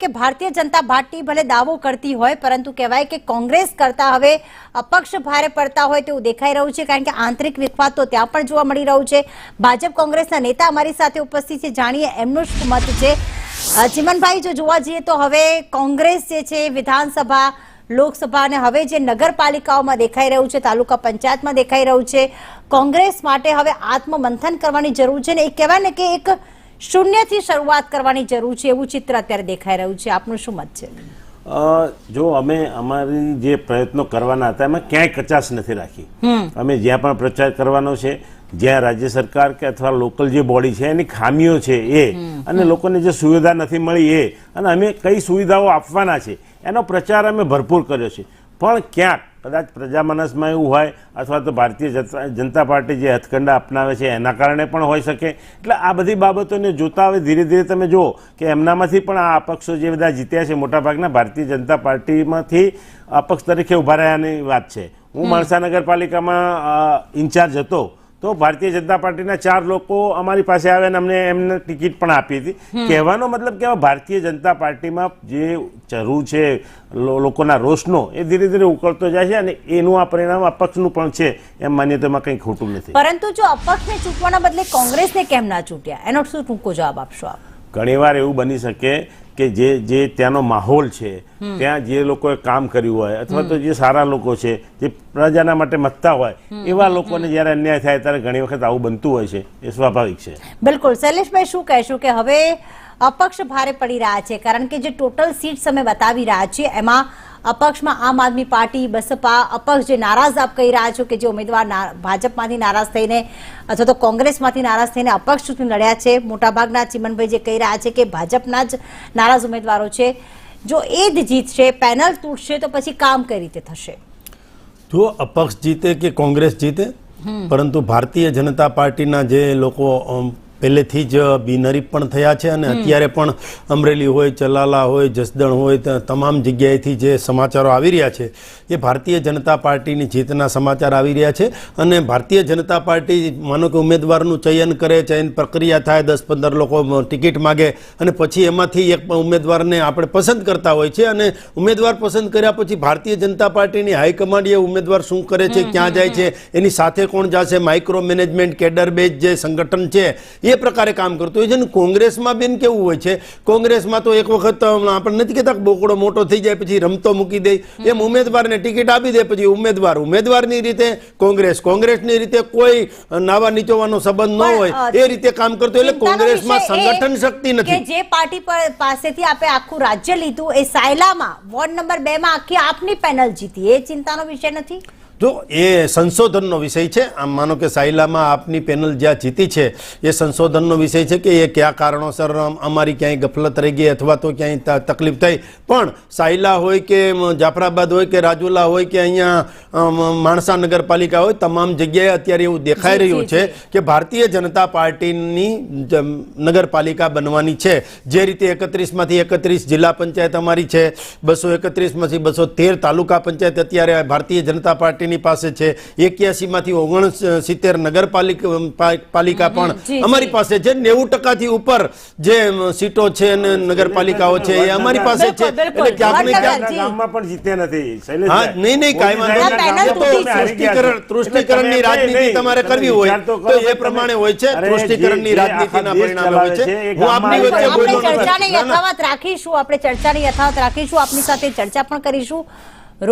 કે ભારતીય જનતા પાર્ટી ભલે દાવો કરતી હોય પરંતુ કહેવાય કે કોંગ્રેસ કરતા હવે અપક્ષ ભારે પડતા હોય તેવું દેખાઈ રહ્યું છે, કારણ કે આંતરિક વિખવાદ તો ત્યાં પણ જોવા મળી રહ્યું છે। ભાજપ કોંગ્રેસના નેતા અમારી સાથે ઉપસ્થિત છે, જાણીએ એમનો શું મત છે। ચિમનભાઈ, જો જોવા જઈએ તો હવે કોંગ્રેસ જે છે વિધાનસભા, લોકસભા અને હવે જે નગરપાલિકાઓમાં દેખાઈ રહ્યું છે, તાલુકા પંચાયતમાં દેખાઈ રહ્યું છે, કોંગ્રેસ માટે હવે આત્મમંથન કરવાની જરૂર છે ને એક કહેવાય ને કે એક શૂન્યથી શરૂઆત કરવાની જરૂર છે એવું ચિત્ર અત્યારે દેખાઈ રહ્યું છે। આપનું શું મત છે? જો અમે અમારી જે પ્રયત્નો કરવાના હતા એમાં ક્યાંય કચાશ નથી રાખી। અમે જ્યાં પણ પ્રચાર કરવાનો છે, જ્યાં રાજ્ય સરકાર કે અથવા લોકલ જે બોડી છે એની ખામીઓ છે એ અને લોકોને જે સુવિધા નથી મળી એ અને અમે કઈ સુવિધાઓ આપવાના છે એનો પ્રચાર અમે ભરપૂર કર્યો છે। પણ ક્યાંક કદાચ પ્રજામાનસમાં એવું હોય અથવા તો ભારતીય જનતા પાર્ટી જે હથકંડા અપનાવે છે એના કારણે પણ હોઈ શકે। એટલે આ બધી બાબતોને જોતા હવે ધીરે ધીરે તમે જુઓ કે એમનામાંથી પણ આ અપક્ષો જે બધા જીત્યા છે મોટાભાગના ભારતીય જનતા પાર્ટીમાંથી અપક્ષ તરીકે ઉભા રહ્યાની વાત છે। હું માણસા નગરપાલિકામાં ઇન્ચાર્જ હતો તો ભારતીય જનતા પાર્ટીના 4 લોકો અમારી પાસે આવ્યા અને અમને એમને ટિકિટ પણ આપી હતી। કહેવાનો મતલબ કે ભારતીય જનતા પાર્ટીમાં જે જરૂર છે લોકોના રોષનો એ ધીરે ધીરે ઉકળતો જાય છે અને એનું આ પરિણામ અપક્ષનું પણ છે એમ માનીએ તો એમાં કંઈ ખોટું નથી। પરંતુ જો અપક્ષને ચૂંટવાના બદલે કોંગ્રેસને કેમ ના ચૂંટ્યા, એનો શું ટૂંકો જવાબ આપશો આપ? ઘણીવાર એવું બની શકે કે જે ત્યાંનો માહોલ છે, ત્યાં જે લોકોએ કામ કર્યું હોય અથવા તો જે સારા લોકો છે, જે પ્રજાના માટે મતતા હોય એવા લોકોને જ્યારે અન્યાય થાય ત્યારે ઘણી વખત આવું બનતું હોય છે, એ સ્વાભાવિક છે। બિલકુલ। શૈલેષભાઈ, શું કહેશું કે હવે અપક્ષ ભારે પડી રહ્યા છે, કારણ કે જે ટોટલ સીટ્સ અમે બતાવી રહ્યા છીએ એમાં અપક્ષમાં આમ આદમી પાર્ટી, બસપા, અપક્ષ જે નારાજ આપ કહી રહ્યા છો કે જે ઉમેદવાર ભાજપમાંથી નારાજ થઈને અથવા તો કોંગ્રેસમાંથી નારાજ થઈને અપક્ષ ચૂંટણી લડ્યા છે, મોટાભાગના ચિમનભાઈ જે કહી રહ્યા છે કે ભાજપના જ નારાજ ઉમેદવારો છે, જો એ જ જીતશે, પેનલ તૂટશે તો પછી કામ કઈ રીતે થશે? જો અપક્ષ જીતે કે કોંગ્રેસ જીતે, પરંતુ ભારતીય જનતા પાર્ટીના જે લોકો પહેલેથી જ બિનહરીફ પણ થયા છે અને અત્યારે પણ અમરેલી હોય, ચલાલા હોય, જસદણ હોય, તમામ જગ્યાએથી જે સમાચારો આવી રહ્યા છે એ ભારતીય જનતા પાર્ટીની જીતના સમાચાર આવી રહ્યા છે। અને ભારતીય જનતા પાર્ટી માનો કે ઉમેદવારનું ચયન કરે, ચયન પ્રક્રિયા થાય, 10-15 લોકો ટિકિટ માગે અને પછી એમાંથી એક ઉમેદવારને આપણે પસંદ કરતા હોય છે અને ઉમેદવાર પસંદ કર્યા પછી ભારતીય જનતા પાર્ટીની હાઈકમાન્ડ એ ઉમેદવાર શું કરે છે, ક્યાં જાય છે, એની સાથે કોણ જશે, માઇક્રો મેનેજમેન્ટ, કેડર બેઝ જે સંગઠન છે એ પ્રકારે કામ કરતું હોય છે। અને કોંગ્રેસમાં બેન કેવું હોય છે, કોંગ્રેસમાં તો એક વખત આપણે નથી કહેતા બોકડો મોટો થઈ જાય પછી રમતો મૂકી દે, એમ ઉમેદવારને ટિકિટ આપી દે પછી ઉમેદવારની રીતે કોંગ્રેસની રીતે કોઈ નાવા નીચોવાનો સંબંધ ન હોય એ રીતે કામ કરતો, એટલે કોંગ્રેસમાં સંગઠન શક્તિ નથી। જે પાર્ટી પાસેથી આપણે આખું રાજ્ય લીધું એ સાયલામાં વોર્ડ નંબર 2 માં આખી આપની પેનલ જીતી, એ ચિંતાનો વિષય નથી? જો એ સંશોધનનો વિષય છે। આમ માનો કે સાયલામાં આપની પેનલ જ્યાં જીતી છે એ સંશોધનનો વિષય છે કે એ કયા કારણોસર અમારી ક્યાંય ગફલત રહી ગઈ અથવા તો ક્યાંય તકલીફ થઈ, પણ સાયલા હોય કે જાફરાબાદ હોય કે રાજુલા હોય કે અહીંયા માણસા નગરપાલિકા હોય, તમામ જગ્યાએ અત્યારે એવું દેખાઈ રહ્યું છે કે ભારતીય જનતા પાર્ટીની નગરપાલિકા બનવાની છે। જે રીતે 31માંથી 31 જિલ્લા પંચાયત અમારી છે, 231માંથી 213 તાલુકા પંચાયત અત્યારે ભારતીય જનતા પાર્ટી પાસે છે, 81માંથી 69 નગરપાલિકા પણ અમારી પાસે છે, 90% ઉપર જે સીટો છે અને નગરપાલિકાઓ છે એ અમારી પાસે છે। એટલે ક્યાંક ને ક્યાંક ગામમાં પણ જીત્યા નથી। હા, નહીં કાંઈ વાંધો નહીં। તૃષ્ટિકરણની રાજનીતિ તમારે કરવી હોય તો એ પ્રમાણે હોય છે, તૃષ્ટિકરણની રાજનીતિના પરિણામે હોય છે। હું આપની વચ્ચે બોલવાનો ચર્ચાને યથાવત રાખીશું, આપણે ચર્ચાને યથાવત રાખીશું, આપની સાથે ચર્ચા પણ કરીશું।